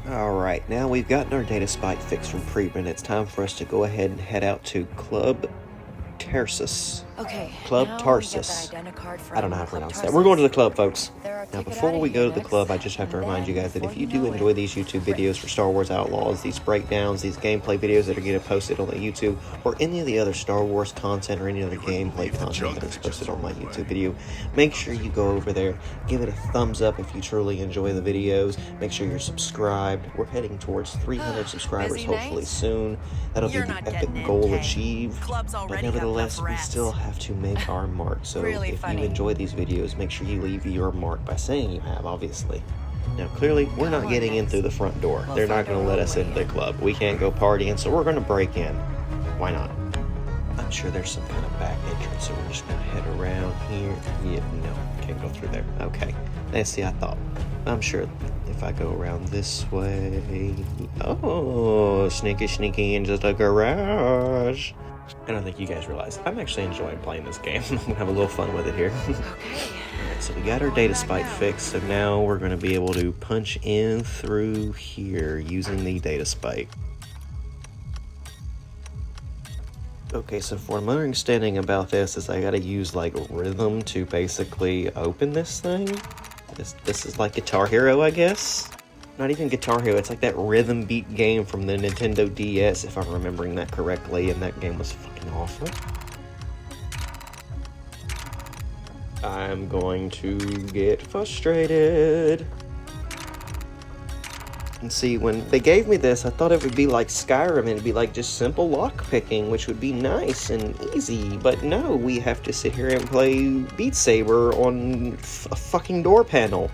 Alright, now we've gotten our data spike fixed from Preben. It's time for us to go ahead and head out to Club Tarsus. Okay. Club Tarsus. I don't know how to pronounce that. We're going to the club, folks. Now, before we go to the club, I just have to remind you guys that if you do enjoy these YouTube videos for Star Wars Outlaws, these breakdowns, these gameplay videos that are getting posted on the YouTube, or any of the other Star Wars content or any other gameplay content that is posted on my YouTube video, make sure you go over there, give it a thumbs up if you truly enjoy the videos. Make sure you're subscribed. We're heading towards 300 subscribers hopefully soon. That'll be the epic goal achieved. But nevertheless, we still have to make our mark. So if you enjoy these videos, make sure you leave your mark by saying you have, obviously. Now, clearly, we're not getting in through the front door. They're not going to let us into the club. We can't go partying, so we're going to break in. Why not? I'm sure there's some kind of back entrance, so we're just going to head around here. Yeah, no, can't go through there. Okay. Let's see, I thought. I'm sure if I go around this way... Oh, sneaky into the garage. I don't think you guys realize I'm actually enjoying playing this game. I'm gonna have a little fun with it here. Okay. Alright, so we got our data spike fixed, so now we're gonna be able to punch in through here using the data spike. Okay, so for my understanding about this is I gotta use like rhythm to basically open this thing. This is like Guitar Hero, I guess. Not even Guitar Hero, it's like that rhythm beat game from the Nintendo DS, if I'm remembering that correctly, and that game was fucking awful. I'm going to get frustrated. And see, when they gave me this, I thought it would be like Skyrim, and it'd be like just simple lock picking, which would be nice and easy, but no, we have to sit here and play Beat Saber on a fucking door panel.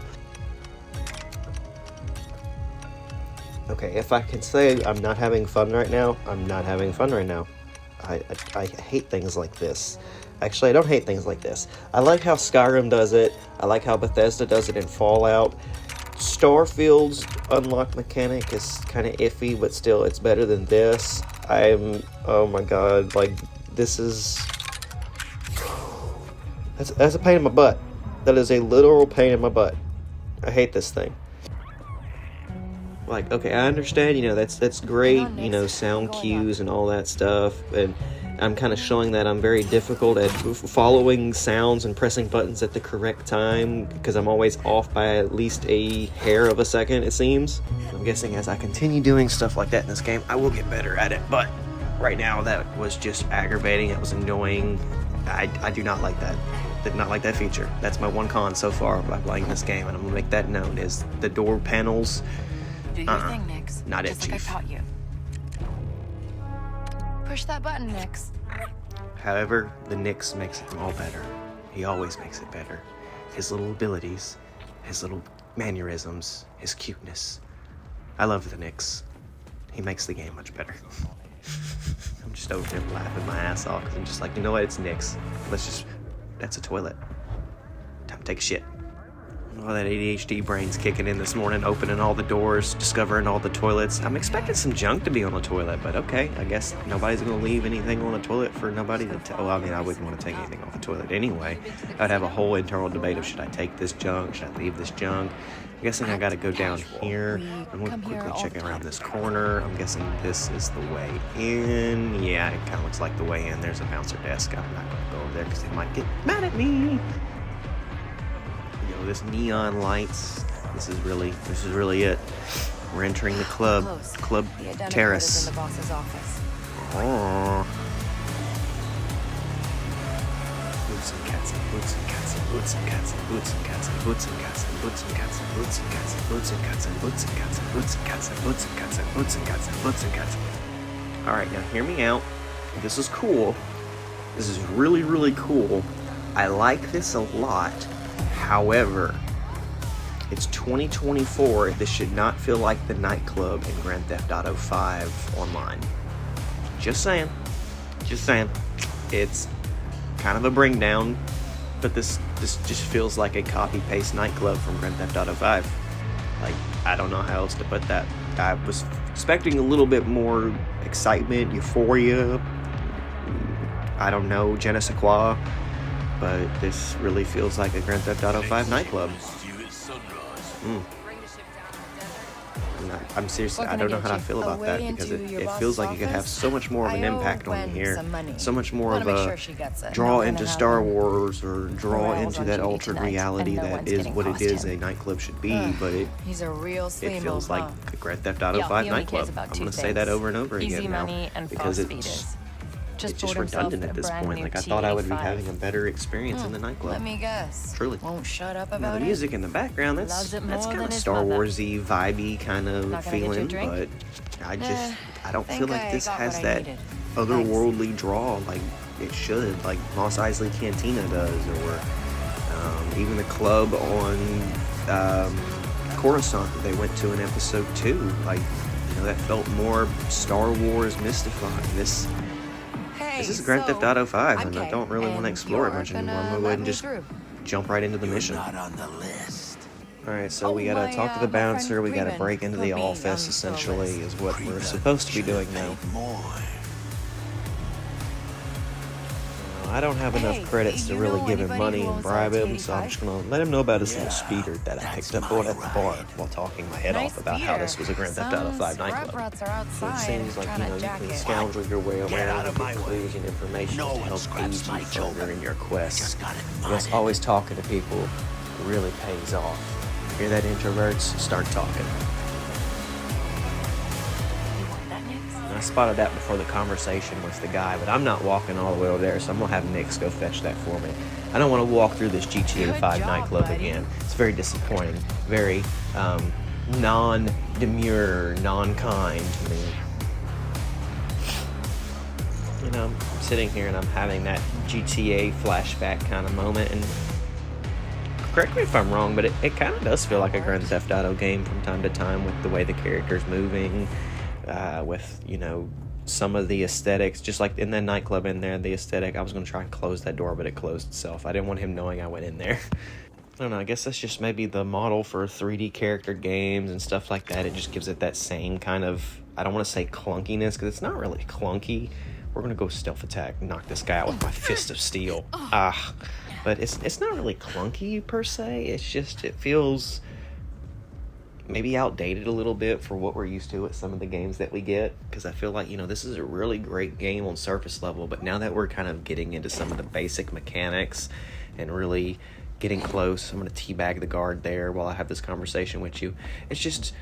Okay, if I can say I'm not having fun right now, I'm not having fun right now. I hate things like this. Actually, I don't hate things like this. I like how Skyrim does it. I like how Bethesda does it in Fallout. Starfield's unlock mechanic is kind of iffy, but still, it's better than this. Oh my god, like, this is... That's a pain in my butt. That is a literal pain in my butt. I hate this thing. Like, okay, I understand, you know, that's great, you know, sound cues and all that stuff, and I'm kind of showing that I'm very difficult at following sounds and pressing buttons at the correct time, because I'm always off by at least a hair of a second, it seems. I'm guessing as I continue doing stuff like that in this game, I will get better at it, but right now that was just aggravating, it was annoying. I do not like that. Did not like that feature. That's my one con so far by playing this game, and I'm gonna make that known, is the door panels. Do your thing, Nyx. Not it, Just like Chief. I taught you. Push that button, Nyx. However, the Nyx makes it all better. He always makes it better. His little abilities, his little mannerisms, his cuteness. I love the Nyx. He makes the game much better. I'm just over here laughing my ass off because I'm just like, you know what, it's Nyx. That's a toilet. Time to take a shit. Oh, that ADHD brain's kicking in this morning, opening all the doors, discovering all the toilets. I'm expecting some junk to be on the toilet, but okay, I guess nobody's going to leave anything on the toilet for nobody to tell. Well, I mean, I wouldn't want to take anything off the toilet anyway. I'd have a whole internal debate of should I take this junk, should I leave this junk. I'm guessing I got to go down here. I'm going to quickly check around this corner. I'm guessing this is the way in. Yeah, it kind of looks like the way in. There's a bouncer desk. I'm not going to go over there because they might get mad at me. This neon lights, this is really it. We're entering the club, Club Terrace. Oh. Boots and cats and boots and cats and boots and cats and boots and cats and boots and cats and boots and cats and boots and cats and boots and cats and boots and cats and boots and cats and boots and cats and boots and cats and boots and cats. All right, now hear me out. This is cool. This is really cool. I like this a lot. However, it's 2024. This should not feel like the nightclub in Grand Theft Auto 5 online. Just saying. It's kind of a bring down, but this just feels like a copy-paste nightclub from Grand Theft Auto 5. Like, I don't know how else to put that. I was expecting a little bit more excitement, euphoria, I don't know, je ne sais quoi. But this really feels like a Grand Theft Auto 5 nightclub. And I'm seriously, I don't know how I feel about that, because it feels like it could have so much more of an impact on me here. So much more of a draw into Star Wars, or draw into that altered reality that is what it is a nightclub should be, but it feels like a Grand Theft Auto 5 nightclub. I'm going to say that over and over again now, because it's just redundant at this point. Like, I thought I would be having a better experience in the nightclub. Let me guess. Truly. Won't shut up Now, about the music in the background, that's kind of Star Wars-y, vibey kind of feeling, but I don't feel like this has that otherworldly draw like it should, like Mos Eisley Cantina does, or even the club on Coruscant that they went to in episode 2. Like, you know, that felt more Star Wars mystifying. This is Grand Theft Auto 5, and I don't really want to explore it much anymore. I'm going to go ahead and just jump right into the mission. Not on the list. Alright, so we gotta talk to the bouncer, we gotta break into the office, essentially, is what we're supposed to be doing now. I don't have enough credits to really give him money and bribe him, so I'm just gonna let him know about his little speeder that I picked up on at the bar while talking my head off about how this was a Grand Theft Auto 5 nightclub. So it seems like, you know, you can scoundrel your way around and get clues and information to help aid you further in your quest. I guess always talking to people really pays off. Hear that, introverts? Start talking. I spotted that before the conversation with the guy, but I'm not walking all the way over there, so I'm going to have Nix go fetch that for me. I don't want to walk through this GTA 5 nightclub again. It's very disappointing, very non-demure, non-kind to me. You know, I'm sitting here and I'm having that GTA flashback kind of moment, and correct me if I'm wrong, but it kind of does feel like a Grand Theft Auto game from time to time, with the way the character's moving. With, you know, some of the aesthetics, just like in that nightclub in there, the aesthetic. I was going to try and close that door, but it closed itself. I didn't want him knowing I went in there. I don't know, I guess that's just maybe the model for 3D character games and stuff like that. It just gives it that same kind of, I don't want to say clunkiness, because it's not really clunky. We're going to go stealth attack, knock this guy out with my fist of steel. But it's not really clunky per se. It's just, it feels maybe outdated a little bit for what we're used to with some of the games that we get, because I feel like, you know, this is a really great game on surface level, but now that we're kind of getting into some of the basic mechanics and really getting close, I'm going to teabag the guard there while I have this conversation with you. It's just,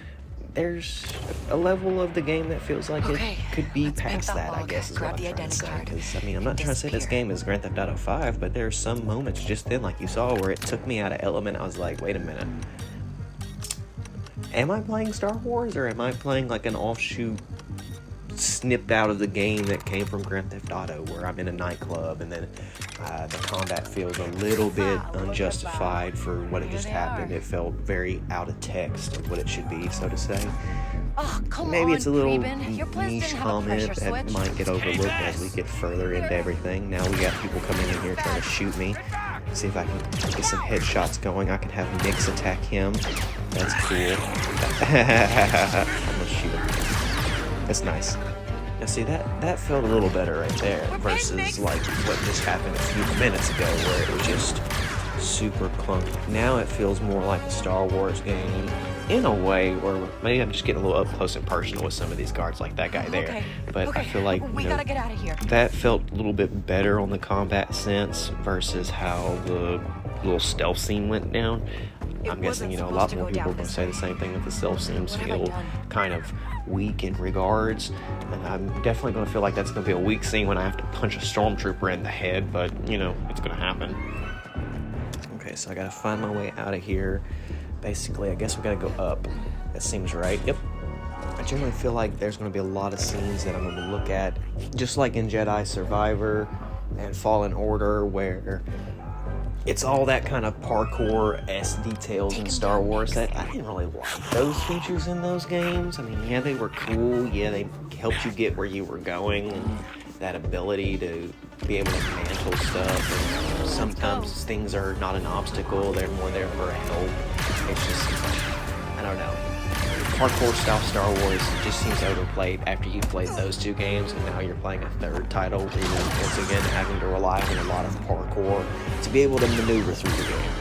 there's a level of the game that feels like it could be past that, I guess, is what I'm trying to say. Because, I mean, I'm not trying to say this game is Grand Theft Auto 5, but there are some moments just then, like you saw, where it took me out of element. I was like, wait a minute. Am I playing Star Wars, or am I playing like an offshoot snipped out of the game that came from Grand Theft Auto, where I'm in a nightclub and then the combat feels a little bit unjustified for what had just happened. It felt very out of text of what it should be, so to say. Maybe it's a little niche comment that might get overlooked as we get further into everything. Now we got people coming in here trying to shoot me. See if I can get some headshots going. I can have Nix attack him. That's cool. I'm gonna shoot him. That's nice. Now see, that felt a little better right there versus like what just happened a few minutes ago, where it was just super clunky. Now it feels more like a Star Wars game in a way, where maybe I'm just getting a little up close and personal with some of these guards, like that guy there. But I feel like, you know, that felt a little bit better on the combat sense versus how the little stealth scene went down. I'm guessing, you know, a lot more people are going to say the same thing, that the stealth scenes feel kind of weak in regards. And I'm definitely going to feel like that's going to be a weak scene when I have to punch a stormtrooper in the head, but, you know, it's going to happen. Okay, so I got to find my way out of here. Basically, I guess we gotta go up. That seems right. Yep. I generally feel like there's gonna be a lot of scenes that I'm gonna look at, just like in Jedi Survivor and Fallen Order, where it's all that kind of parkour-esque details in Star Wars that I didn't really like those features in those games. I mean, yeah, they were cool. Yeah, they helped you get where you were going, and that ability to be able to mantle stuff. And sometimes things are not an obstacle, they're more there for a help. It's just, I don't know. Hardcore style Star Wars just seems overplayed after you've played those two games, and now you're playing a third title where you're once again having to rely on a lot of parkour to be able to maneuver through the game.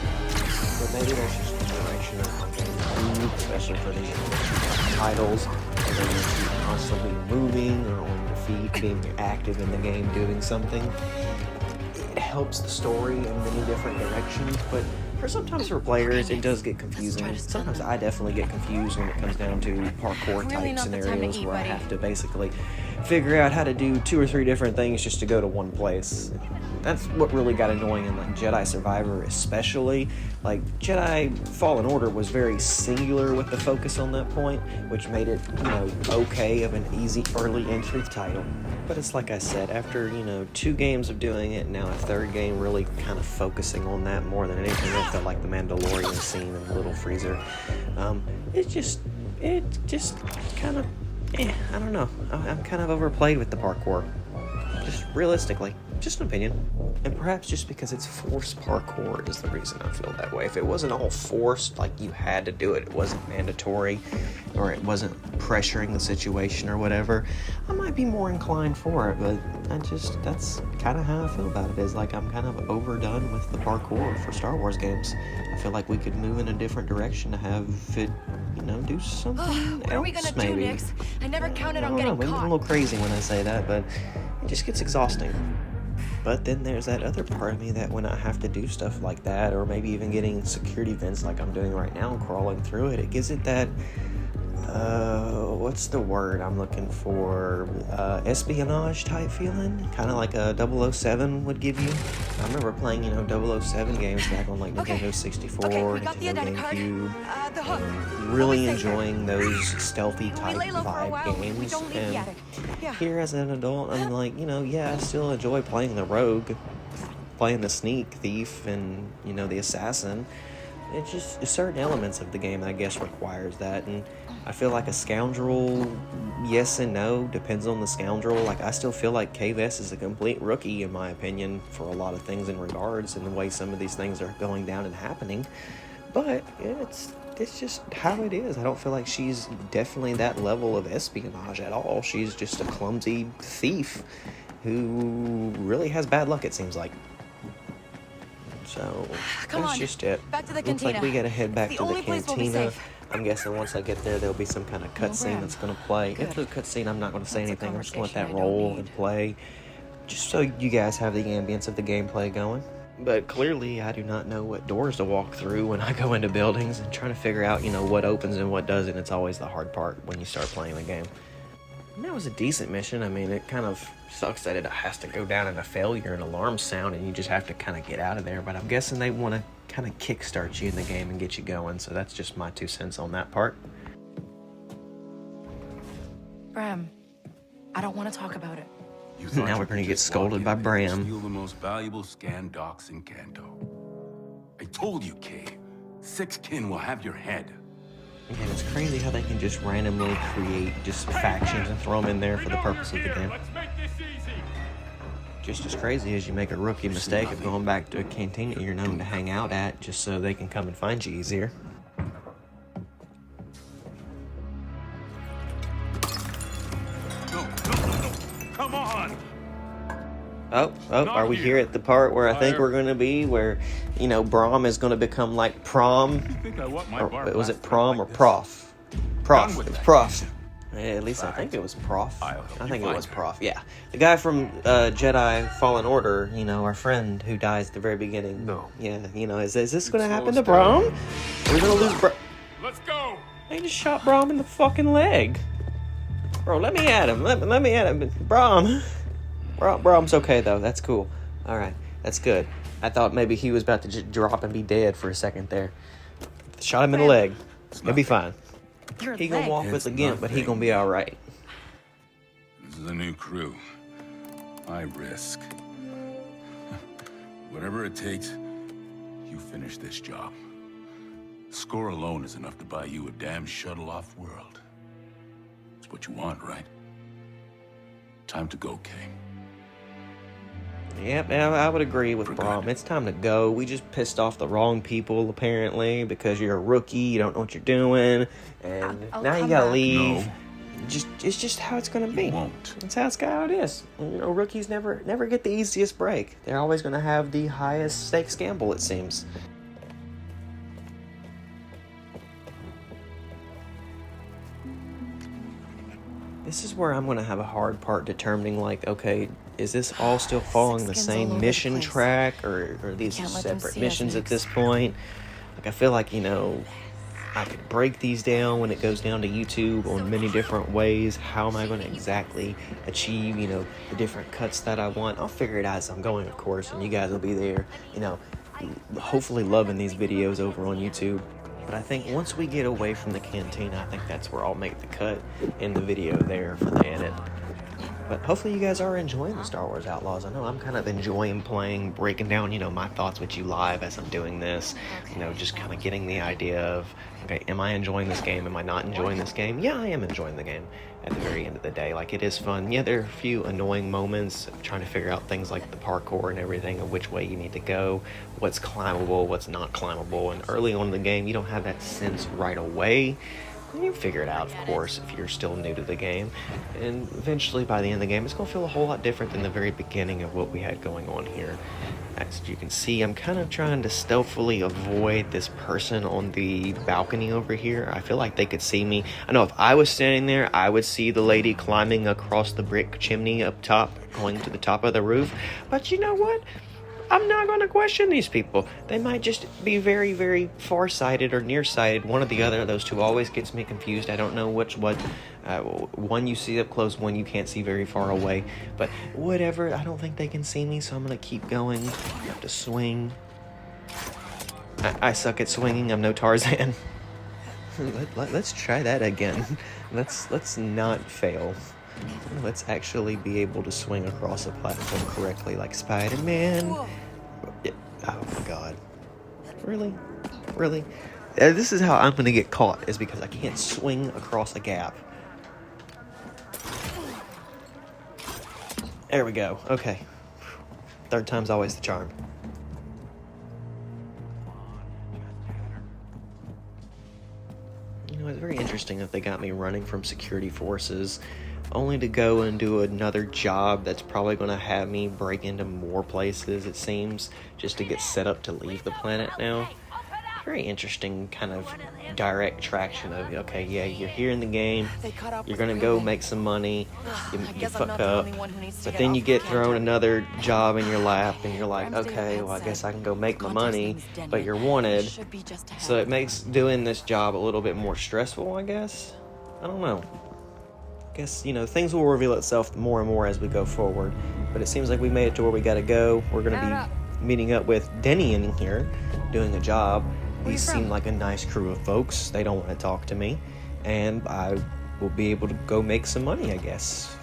But maybe that's just a direction of games, especially for these individuals. titles, and then you're constantly moving or on your feet, being active in the game, doing something. It helps the story in many different directions, but sometimes for players it does get confusing. Sometimes I definitely get confused when it comes down to parkour type scenarios where I have to basically figure out how to do 2 or 3 different things just to go to one place. That's what really got annoying in like Jedi Survivor especially. Like Jedi Fallen Order was very singular with the focus on that point, which made it, okay of an easy early entry title. But it's like I said, after, 2 games of doing it, now a 3rd game really kind of focusing on that more than anything else, felt like the Mandalorian scene in the Little Freezer. It just kind of, I don't know. I'm kind of overplayed with the parkour. Just realistically. Just an opinion. And perhaps just because it's forced parkour is the reason I feel that way. If it wasn't all forced, like you had to do it, it wasn't mandatory, or it wasn't pressuring the situation or whatever, I might be more inclined for it, but that's kind of how I feel about it, is like I'm kind of overdone with the parkour for Star Wars games. I feel like we could move in a different direction to have it, do something else, what are we gonna maybe. do, Nix? I never counted on getting Maybe I'm a caught. little crazy when I say that, but it just gets exhausting. But then there's that other part of me that when I have to do stuff like that, or maybe even getting security vents like I'm doing right now, crawling through it, it gives it that, what's the word I'm looking for? Espionage type feeling? Kind of like a 007 would give you. I remember playing, 007 games back on like Nintendo 64, we got the Nintendo identity card. GameCube. The hook. Really What was it? enjoying those stealthy We type lay low for a while. vibe We games. don't leave the And attic. Yeah. here as an adult, I'm like, I still enjoy playing the rogue, playing the sneak thief, and, the assassin. It's just certain elements of the game, I guess, requires that. And I feel like a scoundrel, yes and no, depends on the scoundrel. Like, I still feel like KVS is a complete rookie, in my opinion, for a lot of things in regards and the way some of these things are going down and happening. But it's just how it is. I don't feel like she's definitely that level of espionage at all. She's just a clumsy thief who really has bad luck, it seems like. So that's just it. Back to the Looks cantina. like we gotta head back The to the only place we'll be cantina. safe. I'm guessing once I get there, there'll be some kind of cutscene that's gonna play. Good. If there's a cutscene, I'm not gonna say That's a anything. I'm just gonna let that conversation I don't roll need. and play, just so you guys have the ambience of the gameplay going. But clearly, I do not know what doors to walk through when I go into buildings, and trying to figure out, what opens and what doesn't. It's always the hard part when you start playing the game. And that was a decent mission. I mean, it kind of sucks that it has to go down in a failure, an alarm sound, and you just have to kind of get out of there. But I'm guessing they want to kind of kickstart you in the game and get you going. So that's just my 2 cents on that part. Bram, I don't want to talk about it. You thought Now you we're gonna could get just scolded walk by in and Bram. Steal the most valuable scan docks in Kanto. I told you, Kay. 6 kin will have your head. Again, it's crazy how they can just randomly create just factions and throw them in there for the purpose of the game. Let's make this easy. Just as crazy as you make a rookie mistake of going back to a cantina you're known to hang out at just so they can come and find you easier. No. Come on. Oh, are we here at the part where I think we're going to be, where, Braum is going to become like Prom? You think I want my Or bar was it blasted Prom like or this? Prof? Prof. Done with It's that. Prof. At least I think it was Prof. I'll help I you think it find was her. Prof. Yeah, the guy from Jedi Fallen Order. Our friend who dies at the very beginning. No. Yeah, is this going to slow happen to us down. Braum? Are we going to lose Braum? Let's go. They just shot Braum in the fucking leg. Bro, let me at him. Let me at him. Braum's okay though. That's cool. All right, that's good. I thought maybe he was about to just drop and be dead for a second there. Shot him in the leg. He'll be fine. Your He gonna leg. walk with It's a gimp, but he nothing. gonna be all right. This is a new crew. I risk. Whatever it takes, you finish this job. Score alone is enough to buy you a damn shuttle-off world. It's what you want, right? Time to go, Kay. Yep, I would agree with We're Braum. good. It's time to go. We just pissed off the wrong people, apparently, because you're a rookie, you don't know what you're doing, and I'll now you come gotta back. leave. No. It's just how it's gonna be. You won't. That's how it is. Rookies never get the easiest break. They're always gonna have the highest stakes gamble, it seems. This is where I'm going to have a hard part determining, like, okay, is this all still following the Six skins all same over mission the place. track, or are these Can't let them separate see us missions at mix. this point? Like, I feel like, you know, I could break these down when it goes down to YouTube on many different ways. How am I going to exactly achieve, you know, the different cuts that I want? I'll figure it out as I'm going, of course, and you guys will be there, you know, hopefully loving these videos over on YouTube. But I think once we get away from the cantina, I think that's where I'll make the cut in the video there for the edit. But hopefully you guys are enjoying the Star Wars Outlaws. I know I'm kind of enjoying playing, breaking down, you know, my thoughts with you live as I'm doing this. You know, just kind of getting the idea of, okay, am I enjoying this game? Am I not enjoying this game? Yeah, I am enjoying the game at the very end of the day. Like, it is fun. Yeah, there are a few annoying moments of trying to figure out things like the parkour and everything, of which way you need to go, what's climbable, what's not climbable. And early on in the game, you don't have that sense right away. You figure it out, of course, if you're still new to the game. And eventually, by the end of the game, it's going to feel a whole lot different than the very beginning of what we had going on here. As you can see, I'm kind of trying to stealthily avoid this person on the balcony over here. I feel like they could see me. I know if I was standing there, I would see the lady climbing across the brick chimney up top, going to the top of the roof. But you know what? I'm not going to question these people. They might just be very, very far-sighted or nearsighted. One or the other. Those two always gets me confused. I don't know which what. One you see up close, one you can't see very far away. But whatever. I don't think they can see me, so I'm going to keep going. I have to swing. I suck at swinging. I'm no Tarzan. Let's try that again. Let's not fail. Let's actually be able to swing across a platform correctly like Spider-Man. Oh my god. Really? Really? This is how I'm going to get caught, is because I can't swing across a gap. There we go. Okay. Third time's always the charm. You know, it's very interesting that they got me running from security forces, only to go and do another job that's probably going to have me break into more places, it seems, just to get set up to leave the planet now. Very interesting kind of direct traction of, okay, yeah, you're here in the game, you're going to go make some money, you fuck up, but then you get thrown another job in your lap, and you're like, okay, well, I guess I can go make my money, but you're wanted, so it makes doing this job a little bit more stressful, I guess. I don't know. I guess, you know, things will reveal itself more and more as we go forward, but it seems like we made it to where we got to go. We're going to be meeting up with Denny in here, doing a job. These seem like a nice crew of folks. They don't want to talk to me, and I will be able to go make some money, I guess.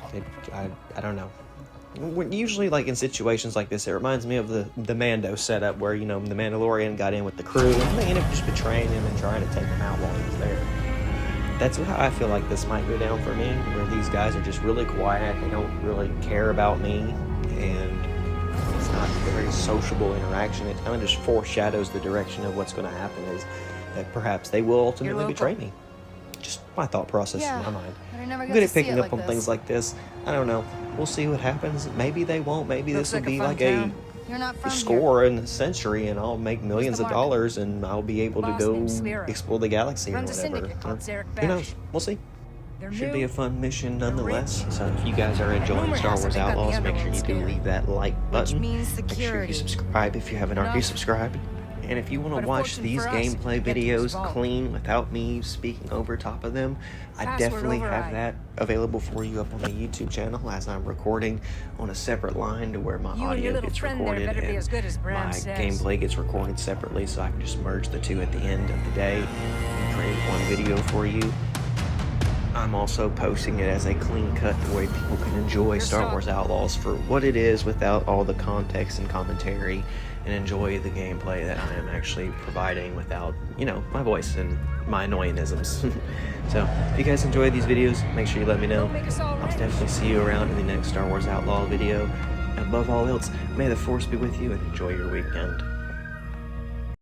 I don't know. Usually, like in situations like this, it reminds me of the Mando setup where, you know, the Mandalorian got in with the crew, and they ended up just betraying him and trying to take him out while he was there. That's how I feel like this might go down for me, where these guys are just really quiet, they don't really care about me, and it's not a very sociable interaction. It kind of just foreshadows the direction of what's going to happen, is that perhaps they will ultimately betray me. Just my thought process in my mind. I'm good at picking up on things like this. I don't know. We'll see what happens. Maybe they won't. Maybe this will be like a score in the century, and I'll make millions of dollars, and I'll be able to go explore the galaxy or whatever. Who knows? We'll see. Should be a fun mission nonetheless. So if you guys are enjoying Star Wars Outlaws, make sure you do leave that like button. Make sure you subscribe if you haven't already subscribed. And if you want to watch these gameplay videos clean without me speaking over top of them, I definitely have that available for you up on the YouTube channel, as I'm recording on a separate line to where my audio gets recorded and my gameplay gets recorded separately, so I can just merge the two at the end of the day and create one video for you. I'm also posting it as a clean cut the way people can enjoy Star Wars Outlaws for what it is, without all the context and commentary, and enjoy the gameplay that I am actually providing without, you know, my voice and my annoyingisms. So, if you guys enjoy these videos, make sure you let me know. I'll definitely see you around in the next Star Wars Outlaw video. And above all else, may the Force be with you, and enjoy your weekend.